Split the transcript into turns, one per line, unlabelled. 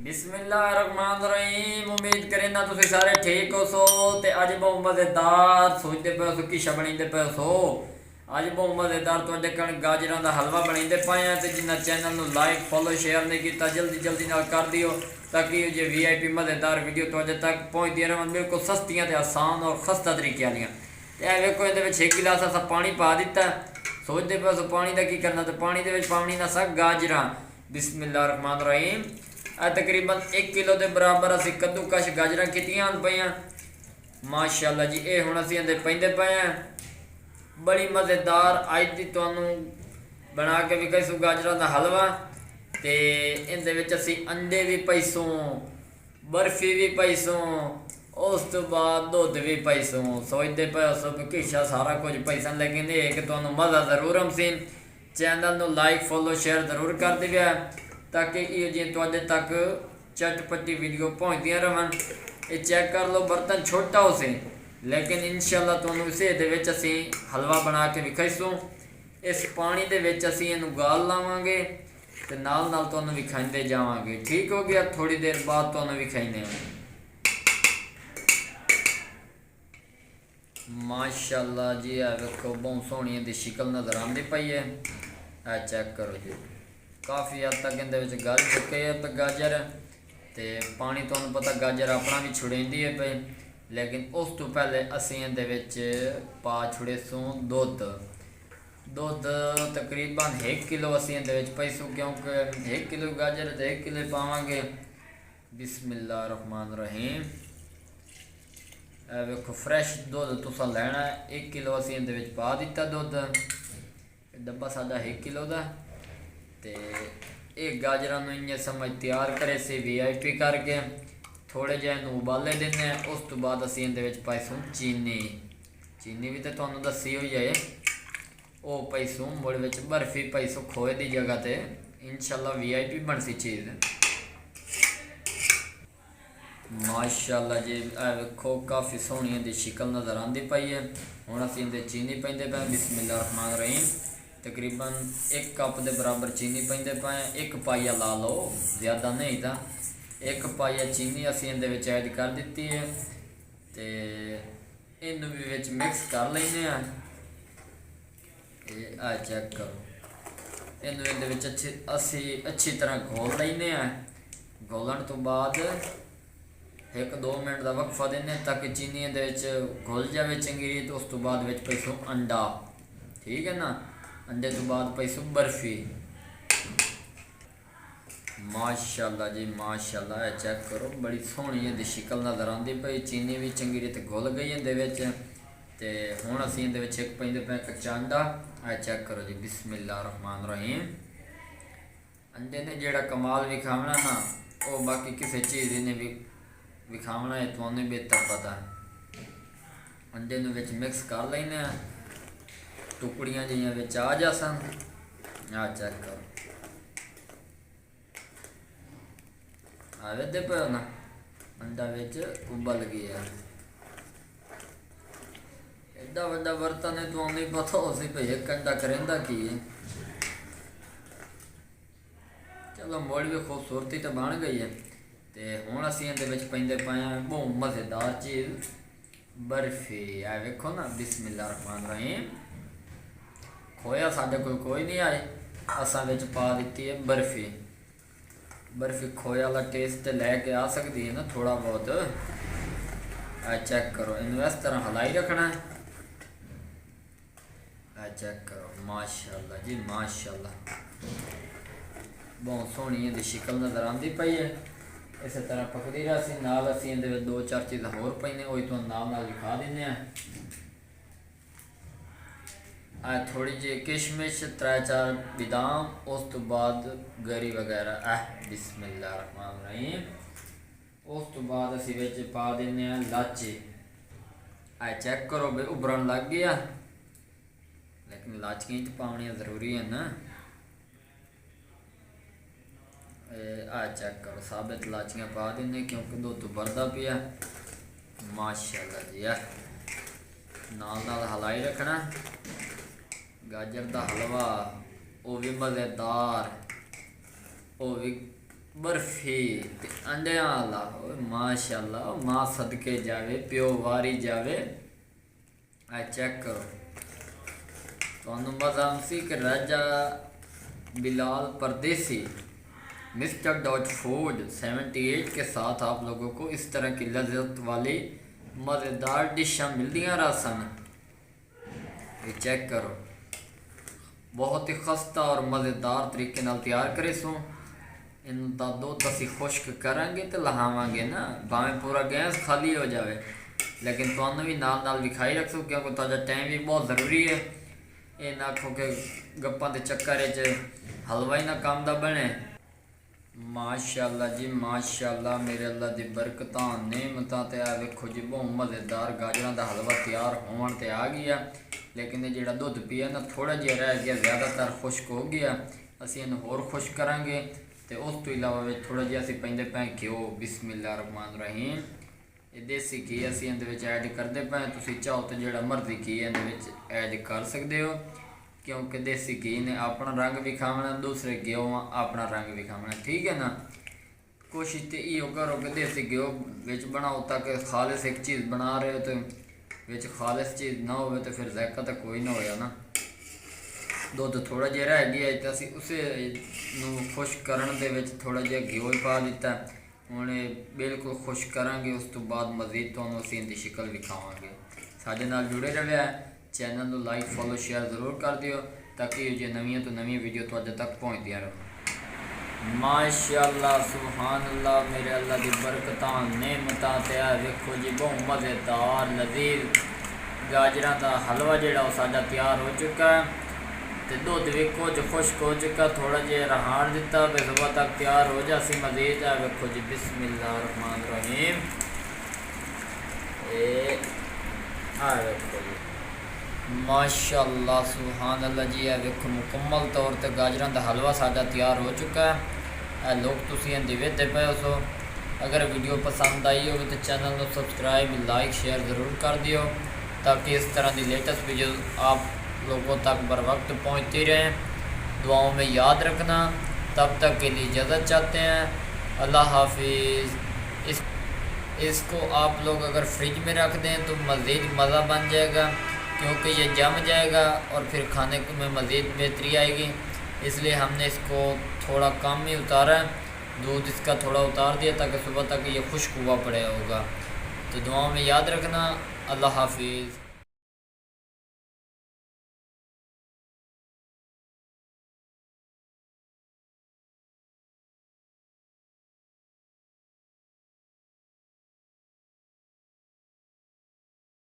बिस्मिल्लाहिर्रहमानिर्रहीम। उम्मीद करें ना तुम सारे ठीक हो सो। ते अज बहुत मज़ेदार सोचते पे हो कि बनाते पे सो। अज बहुत मज़ेदार तो कण गाजर का हलवा बनाते पाए हैं। तो जिन्हें चैनल में लाइक फॉलो शेयर नहीं किया जल्दी जल्दी नाल कर दियो ताकि जो VIP मज़ेदार वीडियो तो तक पहुँचती रहन बिल्कुल सस्तियाँ तो आसान और खस्ता तरीके वाली। तो वेखो ये 1 गिलास असा पानी पा दिता। सोचते पे सो पानी का की करना। तो पानी के पानी ना सा गाजर। बिस्मिल्लाहिर्रहमानिर्रहीम। तकरीबन 1 किलो के बराबर असी कद्दूकश गाजर कीतियां पईयां माशाअल्लाह जी। ये हुण असी इहदे पैंदे पए हैं। बड़ी मज़ेदार अज दी तुहानूं बना के विखाईसूं गाजरां दा हलवा। ते इहदे विच असी अंडे भी पाईसूं, बर्फी भी पाईसूं, उस तो बाद दुध भी पाईसूं। सोचते पे सो किशा सारा कुछ पाईसन, लेकिन ये कि तुहानूं मज़ा जरूर आउंसी। चैनल नूं लाइक फॉलो शेयर जरूर कर दिया ताकि ये जी तुहाडे तक चटपटी वीडियो पहुँचदियां रहन। ये चेक कर लो बर्तन छोटा हो से, लेकिन इंशाअल्लाह तुहानूं इसे दे विच असीं हलवा बना के विखाईसूं। इस पानी दे विच असीं इहनूं गाल लावांगे ते नाल नाल तुहानूं विखाइंदे जावांगे। ठीक हो गया, थोड़ी देर बाद तुहानूं विखाइंदे हां। माशाअल्लाह जी। है वेखो बहुत सोहनी इहदी शिकल नज़र आंदी पई है। है चेक करो जी, काफ़ी हद तक इहदे गल चुके हैं गाजर। तो पानी तुहानूं पता गाजर अपना भी छुड़ेंदी है पे, लेकिन उस तो पहले असीं इहदे पा छुड़ेसूं दुध। दुध तकरीबन 1 किलो असीं इहदे पाईसूं, क्योंकि 1 किलो गाजर तो 1 किलो पावांगे। बिस्मिल्लाहिर्रहमानिर्रहीम। वेखो फ्रैश दुध तुसां लैना है। 1 किलो असीं इहदे पा दिता दुध। डब्बा साडा 1 किलो का। तो ये गाजरां नूं इन्ने समय तैयार करे से VIP करके थोड़े जे उबाले देने। उस तो बाद असीं इहदे पाईसूं चीनी। चीनी भी तो तुहानूं दसी हुई है। वो पाईसूं मुड़ विच बर्फी पाईसूं खोए की जगह ते। इंशाअल्लाह VIP बनसी चीज़। माशाअल्लाह जी। वेखो काफ़ी सोहनी इहदी शिकल नज़र आंदी पई है। हुण असीं इहदे चीनी पैंदे पे। बिस्मिल्लाहिर्रहमानिर्रहीम। तकरीबन 1 कप के बराबर चीनी पैंदे पाए। 1 पाइया ला लो, ज़्यादा नहीं था। 1 पाइया चीनी असीं इहदे ऐड कर दी है। तो इनू भी विच मिक्स कर लेने। आ चेक करो, इनू इहदे अच्छी तरह घोल लेने। घोलन तो बाद 1-2 मिनट का वक्फा देने ताकि चीनी इहदे घुल जाए चंगी रीत। उस तो बाद पैसों अंडा। ठीक है ना। अंडे तो बाद पैसों बर्फी। माशाअल्लाह जी माशाअल्लाह। है चेक करो, बड़ी सोहनी इहदी शिकल नज़र आंदी पई। चीनी भी चंगी रीत घुल गई इहदे। तो हुण असीं इहदे एक पैंदे पे कच्चा अंडा। है चेक करो जी। बिस्मिल्लाहिर्रहमानिर्रहीम। अंडे ने जिहड़ा कमाल विखावना ना, वो बाकी किसी चीज़ ने भी विखावना है। तुहानूं बेहतर पता है। अंडे नूं विच मिक्स कर लेने। टुकड़ियां जिहियां विच आ जासन। आ चेक करो, आ वेखदे पे हो ना, अंडा विच उबल गया। एडा वड्डा बर्तन है, तुहानूं पता हो सी भाई एक अंडा करेंदा की है। चलो मुड़ भी खूबसूरती तो बन गई है। तो हुण असीं इहदे पैंदे पाए हैं बहुत मज़ेदार चीज़, बर्फी। है वेखो ना। बिस्मिल्लाहिर्रहमानिर्रहीम। खोया साढ़े कोई नहीं आए, असां विच पा दी है बर्फी। बर्फी खोए वाला टेस्ट तो लैके आ सकती है ना थोड़ा बहुत। चेक करो, इनू इस तरह हलाई रखना है। चेक करो, माशाअल्लाह जी माशाअल्लाह। बहुत सोहनी इहदी शिकल नज़र आंदी पई है। इस तरह पकदी रहा सी। नाल असीं इहदे 2-4 चीज़ां होर पईने, वो तुहानूं नाल दिखा दिंदे। थोड़ी जी किशमिश, 3-4 बादाम, उस तो बाद गरी वगैरह। बिस्मिल्लाहिर्रहमानिर्रहीम। उस तो बाद असीं विच पा दिंदे लाची। चेक करो भाई उभरन लग गया, लेकिन लाचियां तो पाउणियां जरूरी है ना। चेक करो, साबित लाचियां पा देने क्योंकि दुध उबलदा पिया। माशाअल्लाह जी। नाल नाल हलाई रखना। गाजर का हलवा वो भी मज़ेदार, वो भी बर्फी ते अंडिया वाला माशाल्लाह मां सदके जावे प्यो वारी जावे। आ चेक करो तो मज़ाम सी कि राजा बिलाल परदेसी मिस्टर डॉट फूड 78 के साथ आप लोगों को इस तरह की लज्जत वाली मज़ेदार डिशां मिलदियां रसन। ये चेक करो बहुत ही खस्ता और मज़ेदार तरीके नाल तैयार करे सो। इनू दा दुध असी खुश्क करांगे तो लहावांगे ना, भावें पूरा गैस खाली हो जाए लेकिन तुहानू भी नाल नाल विखाई रख सो क्योंकि तुहाडा टाइम भी बहुत ज़रूरी है। ये ना आखो कि गप्पां दे चक्कर च हलवा ही ना काम दा बने। माशाअल्लाह जी माशाअल्लाह मेरे अल्लाह दी बरकतां नेमतां ते आ वेखो जी बहुत मज़ेदार गाजरां दा हलवा तैयार होवन ते आ गया। लेकिन ये जिहड़ा दुध पिया ना थोड़ा जिहा रह गया, ज़्यादातर खुश्क हो गया। असीं इहनूं होर खुश्क करांगे तो उस तो इलावा थोड़ा जिहा असीं पैंदे पए घ्यो। बिस्मिल्लाहिर्रहमानिर्रहीम। ये देसी घी असीं इहदे विच ऐड करदे पए, तुसीं चाहो तो जिहड़ा मर्जी घी इहदे विच ऐड कर सकदे हो क्योंकि देसी घी ने अपना रंग विखावना, दूसरे घ्यो अपना रंग विखावना। ठीक है ना। कोशिश तो इहो करो कि देसी घ्यो विच बनाओ ताकि खालिस एक चीज़ बना रहे हो तो विच खालिस चीज़ ना हो तो फिर जायका तो कोई ना होया ना। दुध थोड़ा जिहा रह गया तो असीं उसे खुश्क करन दे विच थोड़ा जिहा घ्यो पा दिता। हुण बिल्कुल खुश्क करांगे, उस तो बाद मज़ीद तुहानूं असीं इहदी शक्ल विखावांगे। साडे नाल जुड़े रहिया, चैनल नूं लाइक फॉलो शेयर ज़रूर कर दिओ ताकि इहो जिहियां नवीं तो नवीं वीडियो तुहाडे तक पहुँचदियां रहन। माशाअल्लाह सुभानअल्लाह मेरे अल्लाह दी बरकतां नेमतां ते आ वेखो जी बहुत मज़ेदार लज़ीज़ गाजरां दा हलवा जिहड़ा ओह साडा तैयार हो चुका है। तो दुध भी कुछ खुश्क हो चुका, थोड़ा जिहा रहाड़ दिता भी सुबह तक तैयार हो जासी मज़ीद। आ वेखो जी बिस्मिल्लाहिर्रहमानिर्रहीम। आ वेखो जी माशाअल्लाह सुभानअल्लाह जी। आ वेखो मुकम्मल तौर पर गाजरां दा हलवा साडा तैयार हो चुका है। लोग तुसीं इहदे वेखदे पए सो। अगर वीडियो पसंद आई हो तो चैनल को सब्सक्राइब लाइक शेयर ज़रूर कर दियो ताकि इस तरह की लेटेस्ट वीडियो आप लोगों तक बर वक्त पहुँचती रहें। दुआओं में याद रखना। तब तक के लिए इजाज़त चाहते हैं। अल्लाह हाफिज़। इसको आप लोग अगर फ्रिज में रख दें तो मज़ीद मज़ा बन जाएगा क्योंकि ये जम जाएगा और फिर खाने में मज़ीद बेहतरी आएगी। इसलिए हमने इसको थोड़ा कम ही उतारा, दूध इसका थोड़ा उतार दिया ताकि सुबह तक ये खुश्क हुआ पड़ा होगा। तो दुआओं में याद रखना। अल्लाह हाफिज़।